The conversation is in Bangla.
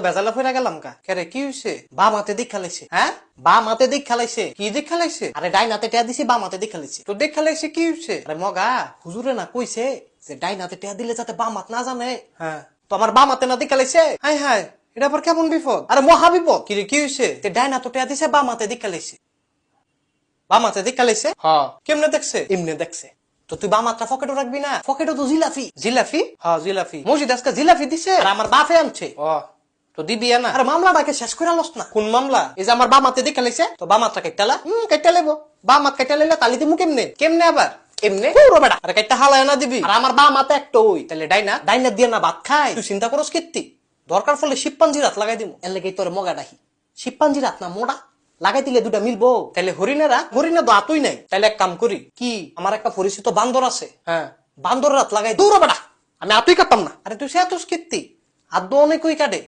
বেজালা ফিরা গেলাম কা কেরে কি হইছে বাম হাতে দিক খেলাইছে হ্যাঁ বাম হাতে দিক খেলাইছে কি দিক খেলাইছে আরে ডাইন হাতে টিয়া দিছি বাম হাতে দিক খেলাইছে তো দিক খেলাইছে কি হইছে আরে মগা হুজুরে না কইছে যে ডাইন হাতে টিয়া দিলে যাতে বাম হাত না জানে হ্যাঁ তো আমার বাম হাতে না দিক খেলাইছে হাই হাই এটা আবার কেমন বিপদ আরে মহা বিপদ কি রে কি হইছে ডাইন হাতে টিয়া দিছে বাম হাতে দিক খেলাইছে বাম হাতে দিক খেলাইছে হ্যাঁ কেমনে দেখছে এমনি দেখছে তো তুই বাম হাতটা পকেটে রাখবি না পকেটে তো জিলাফি জিলাফি হ্যাঁ জিলাফি মসজিদ আজকে জিলাফি দিছে আর আমার বাপে আনছে ও তো দিবি না আরে মামলাটাকে শেষ করে আলোস না কোন মামলা এই যে আমার বাম হাতে দিকে লাইছে তো বাম হাতটা কেটালা কেটে লেবো বাম হাত কেটে লাইলে তালি দিমু কেমনে কেমনে আবার এমনে পুরো বেটা আরে কেটে হালায় না দিবি আর আমার বাম হাতে একটা ওই তাহলে ডাইনা দিয়ে না ভাত খাই তুই চিন্তা করস কীর্তি দরকার ফলে শিবপাঞ্জির হাত লাগাই দিমু এর লেগে তোর মগা ডাহি শিবপাঞ্জির হাত না মোড়া লাগাই দিলে দুটা মিলবো তাহলে হরিণা তো আতুই নাই তাহলে এক কাম করি কি আমার একটা পরিচিত বান্দর আছে হ্যাঁ বান্দর রাত লাগাই দৌড়া বেটা আমি আতুই কাটতাম না আরে তুই সে এত কীর্তি আর দো অনেকই কাটে